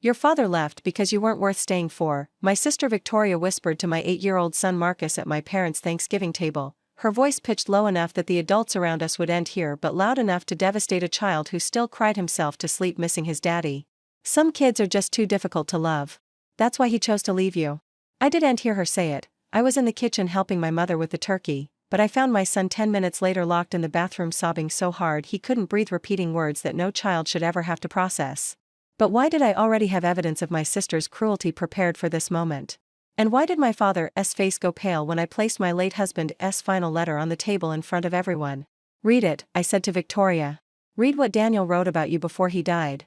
Your father left because you weren't worth staying for, my sister Victoria whispered to my 8-year-old son Marcus at my parents' Thanksgiving table, her voice pitched low enough that the adults around us would end here but loud enough to devastate a child who still cried himself to sleep missing his daddy. Some kids are just too difficult to love. That's why he chose to leave you. I didn't hear her say it. I was in the kitchen helping my mother with the turkey, but I found my son 10 minutes later locked in the bathroom sobbing so hard he couldn't breathe, repeating words that no child should ever have to process. But why did I already have evidence of my sister's cruelty prepared for this moment? And why did my father's face go pale when I placed my late husband's final letter on the table in front of everyone? Read it, I said to Victoria. Read what Daniel wrote about you before he died.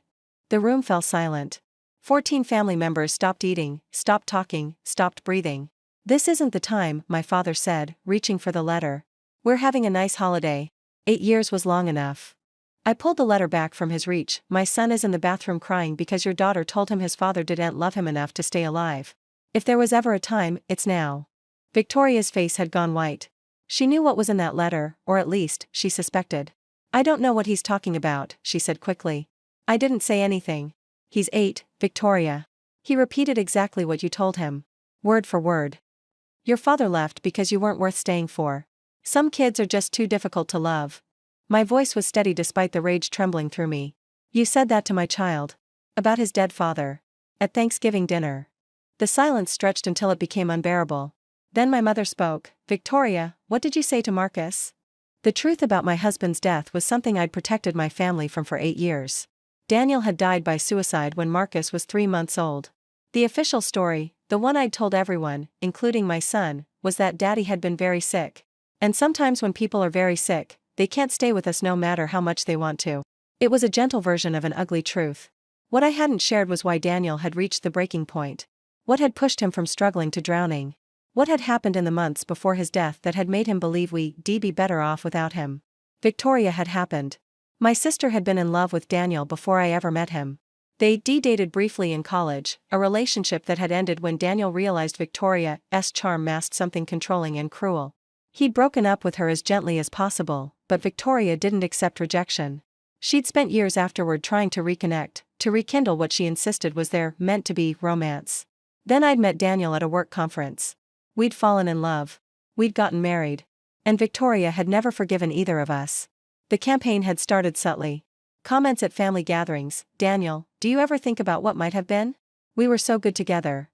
The room fell silent. 14 family members stopped eating, stopped talking, stopped breathing. This isn't the time, my father said, reaching for the letter. We're having a nice holiday. 8 years was long enough. I pulled the letter back from his reach. My son is in the bathroom crying because your daughter told him his father didn't love him enough to stay alive. If there was ever a time, it's now. Victoria's face had gone white. She knew what was in that letter, or at least, she suspected. I don't know what he's talking about, she said quickly. I didn't say anything. He's 8, Victoria. He repeated exactly what you told him. Word for word. Your father left because you weren't worth staying for. Some kids are just too difficult to love. My voice was steady despite the rage trembling through me. You said that to my child. About his dead father. At Thanksgiving dinner. The silence stretched until it became unbearable. Then my mother spoke. Victoria, what did you say to Marcus? The truth about my husband's death was something I'd protected my family from for 8 years. Daniel had died by suicide when Marcus was 3 months old. The official story, the one I'd told everyone, including my son, was that Daddy had been very sick. And sometimes when people are very sick, they can't stay with us no matter how much they want to. It was a gentle version of an ugly truth. What I hadn't shared was why Daniel had reached the breaking point. What had pushed him from struggling to drowning? What had happened in the months before his death that had made him believe we'd be better off without him? Victoria had happened. My sister had been in love with Daniel before I ever met him. They dated briefly in college, a relationship that had ended when Daniel realized Victoria's charm masked something controlling and cruel. He'd broken up with her as gently as possible, but Victoria didn't accept rejection. She'd spent years afterward trying to reconnect, to rekindle what she insisted was their meant-to-be romance. Then I'd met Daniel at a work conference. We'd fallen in love. We'd gotten married. And Victoria had never forgiven either of us. The campaign had started subtly. Comments at family gatherings. Daniel, do you ever think about what might have been? We were so good together.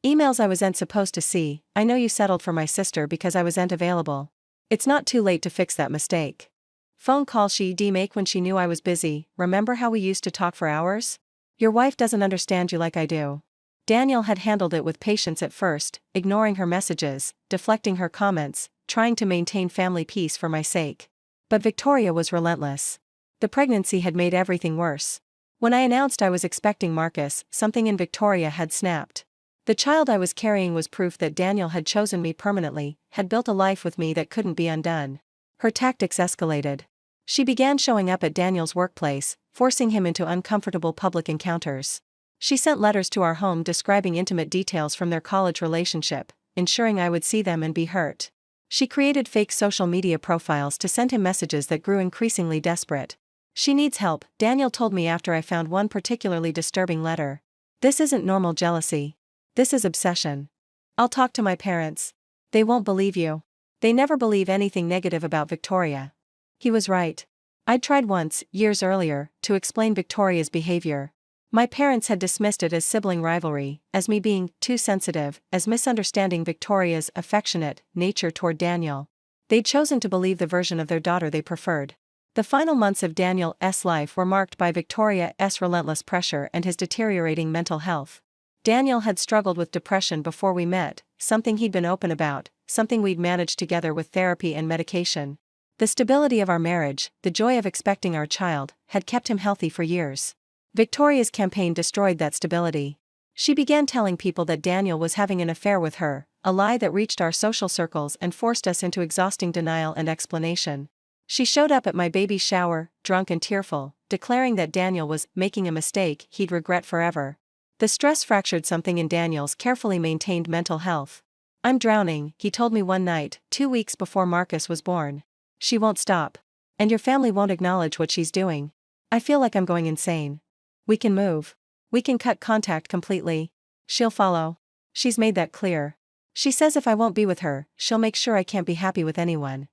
Emails I wasn't supposed to see. I know you settled for my sister because I wasn't available. It's not too late to fix that mistake. Phone calls she'd make when she knew I was busy. Remember how we used to talk for hours? Your wife doesn't understand you like I do. Daniel had handled it with patience at first, ignoring her messages, deflecting her comments, trying to maintain family peace for my sake. But Victoria was relentless. The pregnancy had made everything worse. When I announced I was expecting Marcus, something in Victoria had snapped. The child I was carrying was proof that Daniel had chosen me permanently, had built a life with me that couldn't be undone. Her tactics escalated. She began showing up at Daniel's workplace, forcing him into uncomfortable public encounters. She sent letters to our home describing intimate details from their college relationship, ensuring I would see them and be hurt. She created fake social media profiles to send him messages that grew increasingly desperate. She needs help, Daniel told me after I found one particularly disturbing letter. This isn't normal jealousy. This is obsession. I'll talk to my parents. They won't believe you. They never believe anything negative about Victoria. He was right. I'd tried once, years earlier, to explain Victoria's behavior. My parents had dismissed it as sibling rivalry, as me being too sensitive, as misunderstanding Victoria's affectionate nature toward Daniel. They'd chosen to believe the version of their daughter they preferred. The final months of Daniel's life were marked by Victoria's relentless pressure and his deteriorating mental health. Daniel had struggled with depression before we met, something he'd been open about, something we'd managed together with therapy and medication. The stability of our marriage, the joy of expecting our child, had kept him healthy for years. Victoria's campaign destroyed that stability. She began telling people that Daniel was having an affair with her, a lie that reached our social circles and forced us into exhausting denial and explanation. She showed up at my baby's shower, drunk and tearful, declaring that Daniel was making a mistake he'd regret forever. The stress fractured something in Daniel's carefully maintained mental health. I'm drowning, he told me one night, 2 weeks before Marcus was born. She won't stop. And your family won't acknowledge what she's doing. I feel like I'm going insane. We can move. We can cut contact completely. She'll follow. She's made that clear. She says if I won't be with her, she'll make sure I can't be happy with anyone.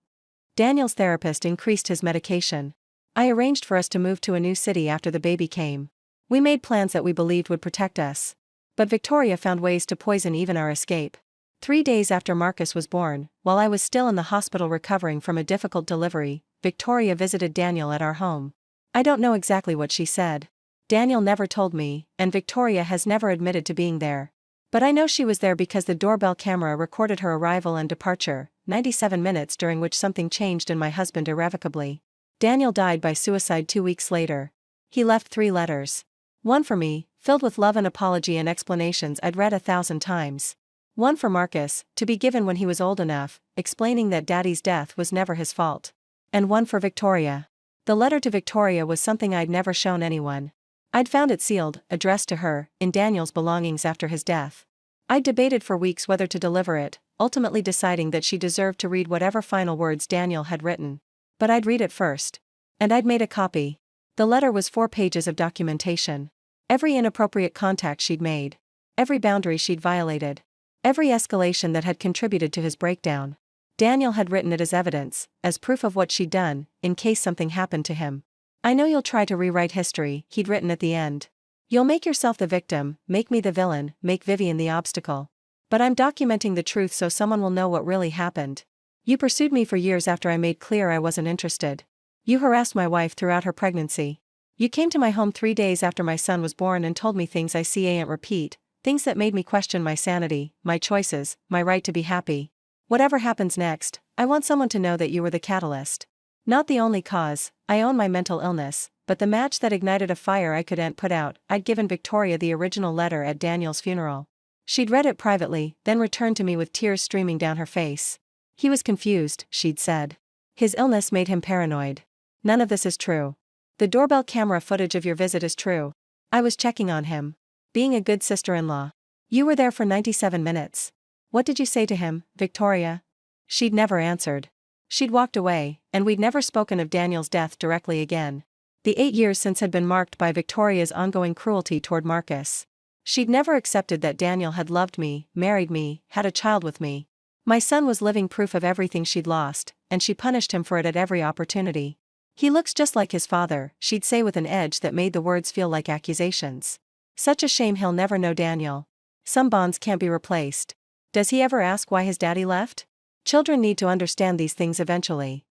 Daniel's therapist increased his medication. I arranged for us to move to a new city after the baby came. We made plans that we believed would protect us. But Victoria found ways to poison even our escape. 3 days after Marcus was born, while I was still in the hospital recovering from a difficult delivery, Victoria visited Daniel at our home. I don't know exactly what she said. Daniel never told me, and Victoria has never admitted to being there. But I know she was there because the doorbell camera recorded her arrival and departure, 97 minutes during which something changed in my husband irrevocably. Daniel died by suicide 2 weeks later. He left 3 letters. One for me, filled with love and apology and explanations I'd read 1,000 times. One for Marcus, to be given when he was old enough, explaining that Daddy's death was never his fault. And one for Victoria. The letter to Victoria was something I'd never shown anyone. I'd found it sealed, addressed to her, in Daniel's belongings after his death. I'd debated for weeks whether to deliver it, ultimately deciding that she deserved to read whatever final words Daniel had written. But I'd read it first. And I'd made a copy. The letter was 4 pages of documentation. Every inappropriate contact she'd made. Every boundary she'd violated. Every escalation that had contributed to his breakdown. Daniel had written it as evidence, as proof of what she'd done, in case something happened to him. I know you'll try to rewrite history, he'd written at the end. You'll make yourself the victim, make me the villain, make Vivian the obstacle. But I'm documenting the truth so someone will know what really happened. You pursued me for years after I made clear I wasn't interested. You harassed my wife throughout her pregnancy. You came to my home 3 days after my son was born and told me things I see ain't repeat, things that made me question my sanity, my choices, my right to be happy. Whatever happens next, I want someone to know that you were the catalyst. Not the only cause. I own my mental illness, but the match that ignited a fire I couldn't put out. I'd given Victoria the original letter at Daniel's funeral. She'd read it privately, then returned to me with tears streaming down her face. He was confused, she'd said. His illness made him paranoid. None of this is true. The doorbell camera footage of your visit is true. I was checking on him. Being a good sister-in-law. You were there for 97 minutes. What did you say to him, Victoria? She'd never answered. She'd walked away, and we'd never spoken of Daniel's death directly again. The 8 years since had been marked by Victoria's ongoing cruelty toward Marcus. She'd never accepted that Daniel had loved me, married me, had a child with me. My son was living proof of everything she'd lost, and she punished him for it at every opportunity. He looks just like his father, she'd say with an edge that made the words feel like accusations. Such a shame he'll never know Daniel. Some bonds can't be replaced. Does he ever ask why his daddy left? Children need to understand these things eventually.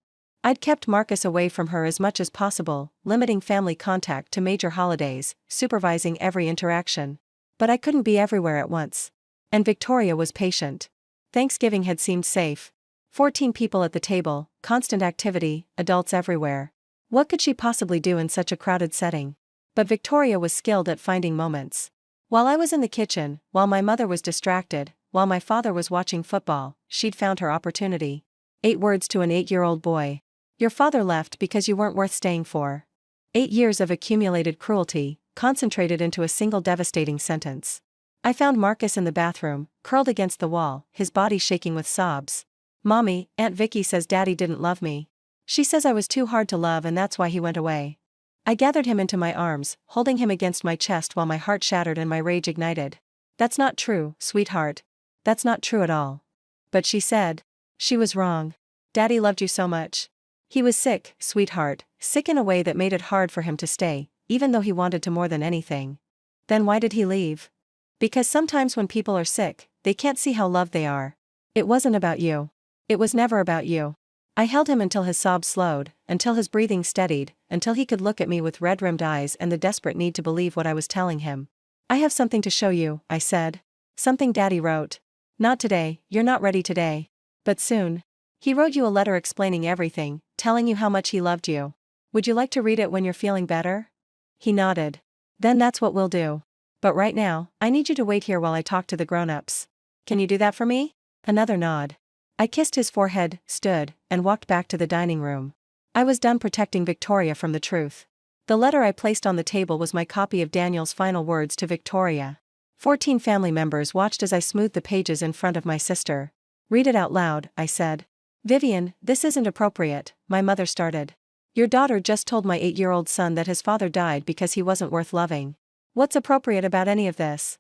I'd kept Marcus away from her as much as possible, limiting family contact to major holidays, supervising every interaction. But I couldn't be everywhere at once. And Victoria was patient. Thanksgiving had seemed safe. 14 people at the table, constant activity, adults everywhere. What could she possibly do in such a crowded setting? But Victoria was skilled at finding moments. While I was in the kitchen, while my mother was distracted, while my father was watching football, she'd found her opportunity. 8 words to an 8-year-old boy. Your father left because you weren't worth staying for. 8 years of accumulated cruelty, concentrated into a single devastating sentence. I found Marcus in the bathroom, curled against the wall, his body shaking with sobs. Mommy, Aunt Vicky says Daddy didn't love me. She says I was too hard to love and that's why he went away. I gathered him into my arms, holding him against my chest while my heart shattered and my rage ignited. That's not true, sweetheart. That's not true at all. But she said. She was wrong. Daddy loved you so much. He was sick, sweetheart, sick in a way that made it hard for him to stay, even though he wanted to more than anything. Then why did he leave? Because sometimes when people are sick, they can't see how loved they are. It wasn't about you. It was never about you. I held him until his sobs slowed, until his breathing steadied, until he could look at me with red-rimmed eyes and the desperate need to believe what I was telling him. I have something to show you, I said. Something Daddy wrote. Not today, you're not ready today. But soon. He wrote you a letter explaining everything, telling you how much he loved you. Would you like to read it when you're feeling better? He nodded. Then that's what we'll do. But right now, I need you to wait here while I talk to the grown-ups. Can you do that for me? Another nod. I kissed his forehead, stood, and walked back to the dining room. I was done protecting Victoria from the truth. The letter I placed on the table was my copy of Daniel's final words to Victoria. 14 family members watched as I smoothed the pages in front of my sister. Read it out loud, I said. Vivian, this isn't appropriate, my mother started. Your daughter just told my 8-year-old son that his father died because he wasn't worth loving. What's appropriate about any of this?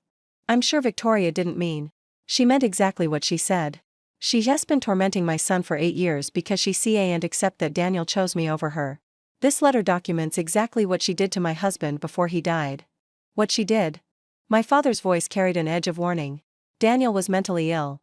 I'm sure Victoria didn't mean. She meant exactly what she said. She has been tormenting my son for 8 years because she can't accept that Daniel chose me over her. This letter documents exactly what she did to my husband before he died. What she did? My father's voice carried an edge of warning. Daniel was mentally ill.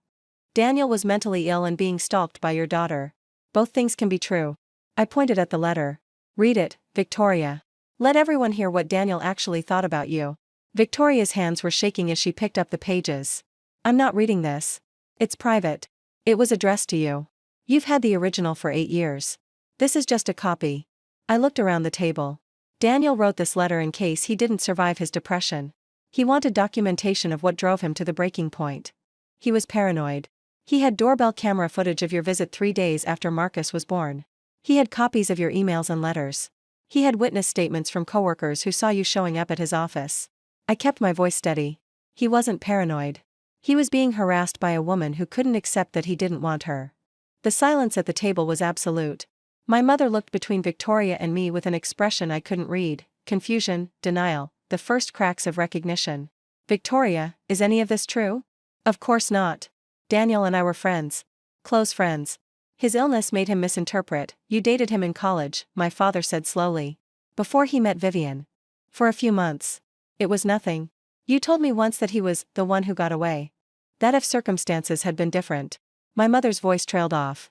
Daniel was mentally ill and being stalked by your daughter. Both things can be true. I pointed at the letter. Read it, Victoria. Let everyone hear what Daniel actually thought about you. Victoria's hands were shaking as she picked up the pages. I'm not reading this. It's private. It was addressed to you. You've had the original for 8 years. This is just a copy. I looked around the table. Daniel wrote this letter in case he didn't survive his depression. He wanted documentation of what drove him to the breaking point. He was paranoid. He had doorbell camera footage of your visit 3 days after Marcus was born. He had copies of your emails and letters. He had witness statements from coworkers who saw you showing up at his office. I kept my voice steady. He wasn't paranoid. He was being harassed by a woman who couldn't accept that he didn't want her. The silence at the table was absolute. My mother looked between Victoria and me with an expression I couldn't read: confusion, denial, the first cracks of recognition. Victoria, is any of this true? Of course not. Daniel and I were friends. Close friends. His illness made him misinterpret. You dated him in college, my father said slowly. Before he met Vivian. For a few months. It was nothing. You told me once that he was the one who got away. That if circumstances had been different. My mother's voice trailed off.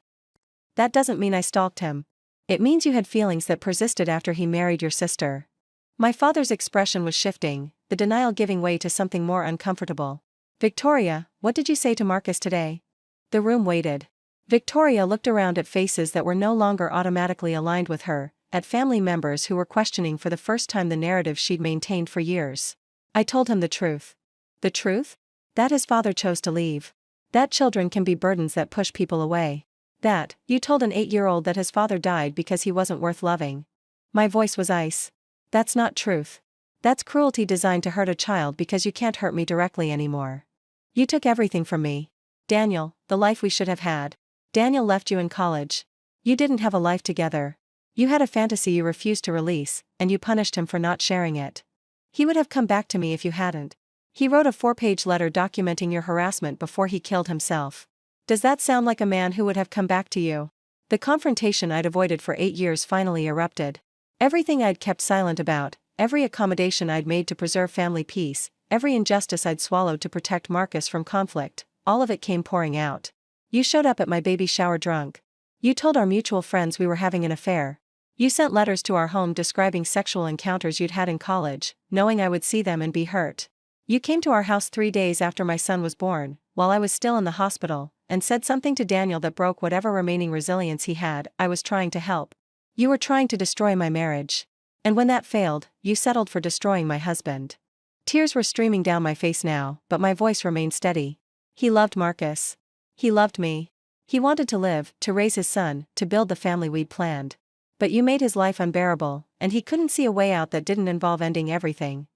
That doesn't mean I stalked him. It means you had feelings that persisted after he married your sister. My father's expression was shifting, the denial giving way to something more uncomfortable. Victoria, what did you say to Marcus today? The room waited. Victoria looked around at faces that were no longer automatically aligned with her, at family members who were questioning for the first time the narrative she'd maintained for years. I told him the truth. The truth? That his father chose to leave. That children can be burdens that push people away. That, you told an 8-year-old that his father died because he wasn't worth loving. My voice was ice. That's not truth. That's cruelty designed to hurt a child because you can't hurt me directly anymore. You took everything from me. Daniel, the life we should have had. Daniel left you in college. You didn't have a life together. You had a fantasy you refused to release, and you punished him for not sharing it. He would have come back to me if you hadn't. He wrote a 4-page letter documenting your harassment before he killed himself. Does that sound like a man who would have come back to you? The confrontation I'd avoided for 8 years finally erupted. Everything I'd kept silent about, every accommodation I'd made to preserve family peace, every injustice I'd swallowed to protect Marcus from conflict, all of it came pouring out. You showed up at my baby shower drunk. You told our mutual friends we were having an affair. You sent letters to our home describing sexual encounters you'd had in college, knowing I would see them and be hurt. You came to our house 3 days after my son was born, while I was still in the hospital, and said something to Daniel that broke whatever remaining resilience he had. I was trying to help. You were trying to destroy my marriage. And when that failed, you settled for destroying my husband. Tears were streaming down my face now, but my voice remained steady. He loved Marcus. He loved me. He wanted to live, to raise his son, to build the family we'd planned. But you made his life unbearable, and he couldn't see a way out that didn't involve ending everything.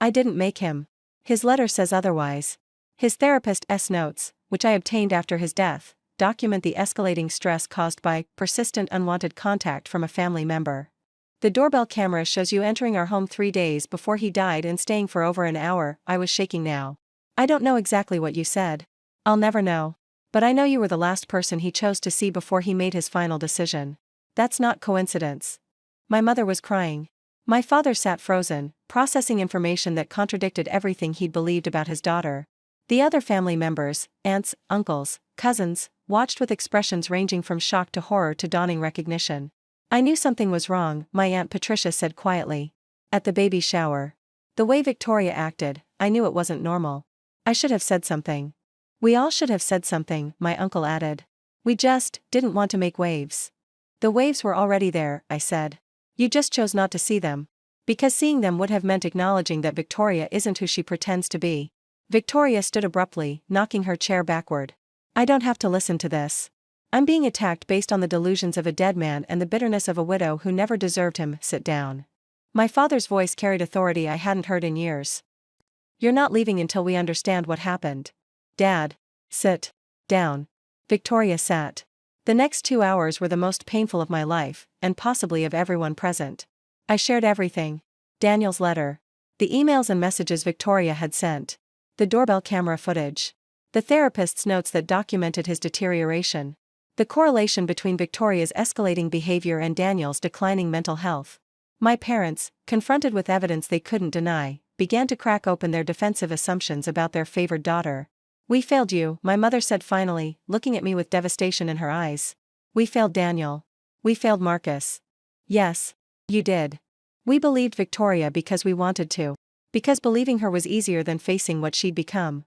I didn't make him. His letter says otherwise. His therapist's notes, which I obtained after his death, document the escalating stress caused by persistent unwanted contact from a family member. The doorbell camera shows you entering our home 3 days before he died and staying for over an hour. I was shaking now. I don't know exactly what you said. I'll never know. But I know you were the last person he chose to see before he made his final decision. That's not coincidence. My mother was crying. My father sat frozen, processing information that contradicted everything he'd believed about his daughter. The other family members, aunts, uncles, cousins, watched with expressions ranging from shock to horror to dawning recognition. I knew something was wrong, my Aunt Patricia said quietly. At the baby shower. The way Victoria acted, I knew it wasn't normal. I should have said something. We all should have said something, my uncle added. We just didn't want to make waves. The waves were already there, I said. You just chose not to see them. Because seeing them would have meant acknowledging that Victoria isn't who she pretends to be. Victoria stood abruptly, knocking her chair backward. I don't have to listen to this. I'm being attacked based on the delusions of a dead man and the bitterness of a widow who never deserved him. Sit down. My father's voice carried authority I hadn't heard in years. You're not leaving until we understand what happened. Dad. Sit. Down. Victoria sat. The next 2 hours were the most painful of my life, and possibly of everyone present. I shared everything. Daniel's letter. The emails and messages Victoria had sent. The doorbell camera footage. The therapist's notes that documented his deterioration. The correlation between Victoria's escalating behavior and Daniel's declining mental health. My parents, confronted with evidence they couldn't deny, began to crack open their defensive assumptions about their favored daughter. "We failed you," my mother said finally, looking at me with devastation in her eyes. "We failed Daniel. We failed Marcus." "Yes. You did. We believed Victoria because we wanted to. Because believing her was easier than facing what she'd become."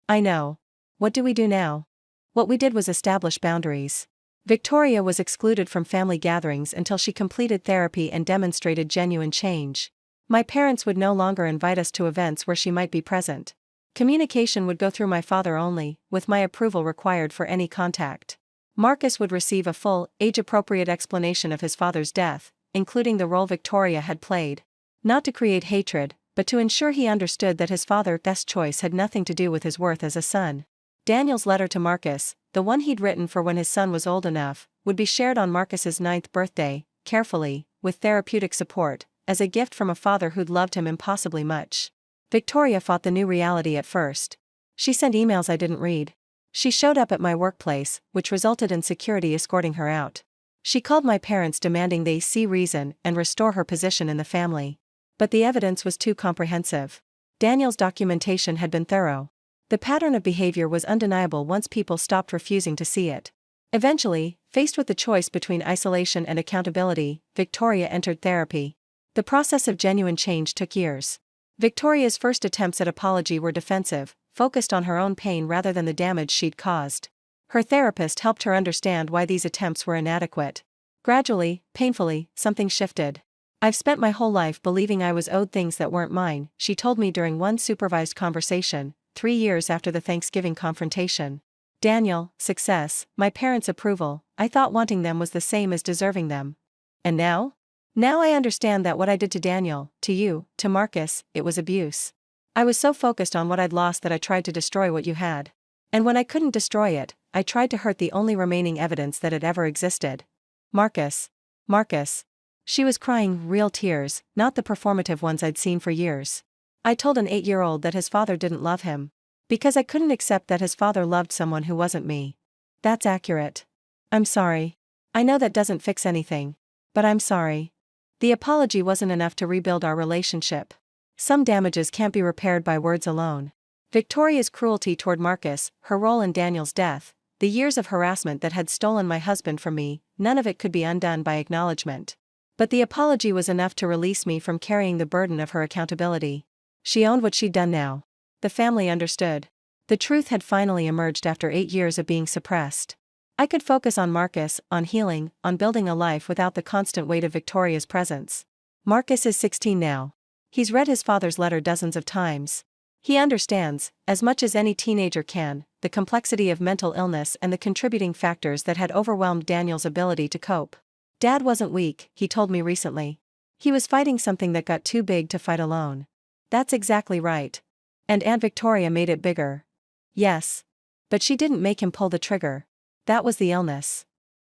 "I know. What do we do now?" "What we did was establish boundaries. Victoria was excluded from family gatherings until she completed therapy and demonstrated genuine change. My parents would no longer invite us to events where she might be present. Communication would go through my father only, with my approval required for any contact. Marcus would receive a full, age-appropriate explanation of his father's death, including the role Victoria had played. Not to create hatred, but to ensure he understood that his father's choice had nothing to do with his worth as a son. Daniel's letter to Marcus, the one he'd written for when his son was old enough, would be shared on Marcus's 9th birthday, carefully, with therapeutic support, as a gift from a father who'd loved him impossibly much. Victoria fought the new reality at first. She sent emails I didn't read. She showed up at my workplace, which resulted in security escorting her out. She called my parents demanding they see reason and restore her position in the family. But the evidence was too comprehensive. Daniel's documentation had been thorough. The pattern of behavior was undeniable once people stopped refusing to see it. Eventually, faced with the choice between isolation and accountability, Victoria entered therapy. The process of genuine change took years. Victoria's first attempts at apology were defensive, focused on her own pain rather than the damage she'd caused. Her therapist helped her understand why these attempts were inadequate. Gradually, painfully, something shifted. "I've spent my whole life believing I was owed things that weren't mine," she told me during one supervised conversation, 3 years after the Thanksgiving confrontation. Daniel, success, my parents' approval, I thought wanting them was the same as deserving them. And now? Now I understand that what I did to Daniel, to you, to Marcus, it was abuse. I was so focused on what I'd lost that I tried to destroy what you had. And when I couldn't destroy it, I tried to hurt the only remaining evidence that it ever existed. Marcus. Marcus. She was crying real tears, not the performative ones I'd seen for years. I told an 8-year-old that his father didn't love him. Because I couldn't accept that his father loved someone who wasn't me. That's accurate. I'm sorry. I know that doesn't fix anything. But I'm sorry. The apology wasn't enough to rebuild our relationship. Some damages can't be repaired by words alone. Victoria's cruelty toward Marcus, her role in Daniel's death, the years of harassment that had stolen my husband from me, none of it could be undone by acknowledgement. But the apology was enough to release me from carrying the burden of her accountability. She owned what she'd done now. The family understood. The truth had finally emerged after 8 years of being suppressed. I could focus on Marcus, on healing, on building a life without the constant weight of Victoria's presence. Marcus is 16 now. He's read his father's letter dozens of times. He understands, as much as any teenager can, the complexity of mental illness and the contributing factors that had overwhelmed Daniel's ability to cope. Dad wasn't weak, he told me recently. He was fighting something that got too big to fight alone. That's exactly right. And Aunt Victoria made it bigger. Yes. But she didn't make him pull the trigger. That was the illness.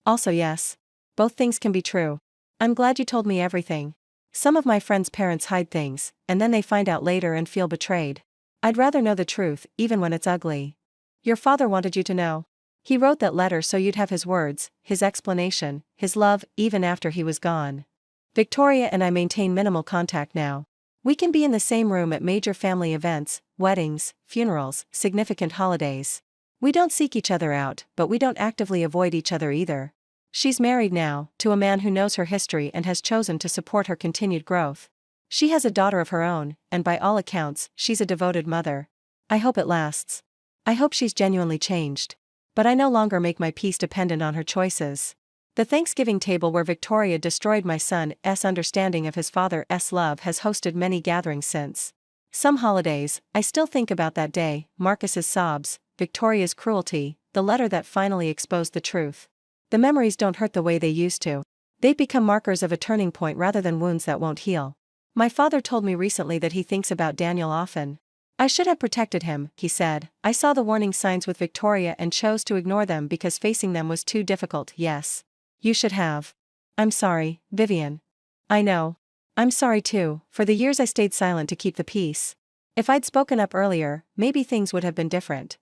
Also yes. Both things can be true. I'm glad you told me everything. Some of my friends' parents hide things, and then they find out later and feel betrayed. I'd rather know the truth, even when it's ugly. Your father wanted you to know. He wrote that letter so you'd have his words, his explanation, his love, even after he was gone. Victoria and I maintain minimal contact now. We can be in the same room at major family events, weddings, funerals, significant holidays. We don't seek each other out, but we don't actively avoid each other either. She's married now, to a man who knows her history and has chosen to support her continued growth. She has a daughter of her own, and by all accounts, she's a devoted mother. I hope it lasts. I hope she's genuinely changed. But I no longer make my peace dependent on her choices. The Thanksgiving table where Victoria destroyed my son's understanding of his father's love has hosted many gatherings since. Some holidays, I still think about that day, Marcus's sobs, Victoria's cruelty, the letter that finally exposed the truth. The memories don't hurt the way they used to. They've become markers of a turning point rather than wounds that won't heal. My father told me recently that he thinks about Daniel often. I should have protected him, he said. I saw the warning signs with Victoria and chose to ignore them because facing them was too difficult. Yes. You should have. I'm sorry, Vivian. I know. I'm sorry too, for the years I stayed silent to keep the peace. If I'd spoken up earlier, maybe things would have been different.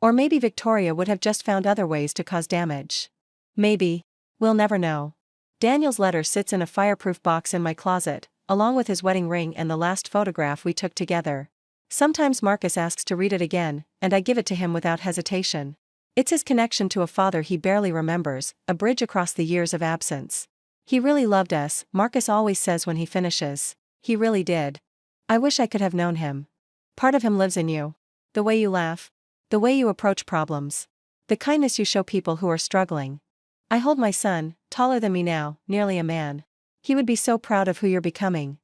Or maybe Victoria would have just found other ways to cause damage. Maybe. We'll never know. Daniel's letter sits in a fireproof box in my closet, along with his wedding ring and the last photograph we took together. Sometimes Marcus asks to read it again, and I give it to him without hesitation. It's his connection to a father he barely remembers, a bridge across the years of absence. He really loved us, Marcus always says when he finishes. He really did. I wish I could have known him. Part of him lives in you. The way you laugh. The way you approach problems. The kindness you show people who are struggling. I hold my son, taller than me now, nearly a man. He would be so proud of who you're becoming.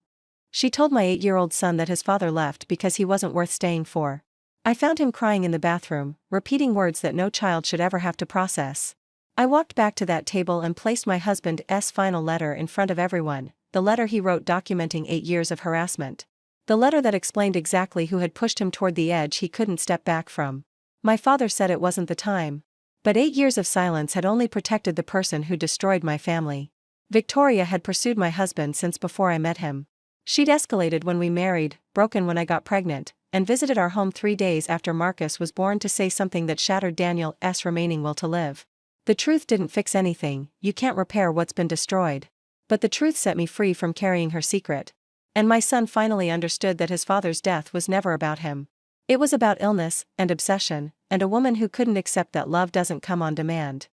She told my 8-year-old son that his father left because he wasn't worth staying for. I found him crying in the bathroom, repeating words that no child should ever have to process. I walked back to that table and placed my husband's final letter in front of everyone, the letter he wrote documenting 8 years of harassment. The letter that explained exactly who had pushed him toward the edge he couldn't step back from. My father said it wasn't the time. But 8 years of silence had only protected the person who destroyed my family. Victoria had pursued my husband since before I met him. She'd escalated when we married, broken when I got pregnant, and visited our home 3 days after Marcus was born to say something that shattered Daniel's remaining will to live. The truth didn't fix anything, you can't repair what's been destroyed. But the truth set me free from carrying her secret. And my son finally understood that his father's death was never about him. It was about illness, and obsession, and a woman who couldn't accept that love doesn't come on demand.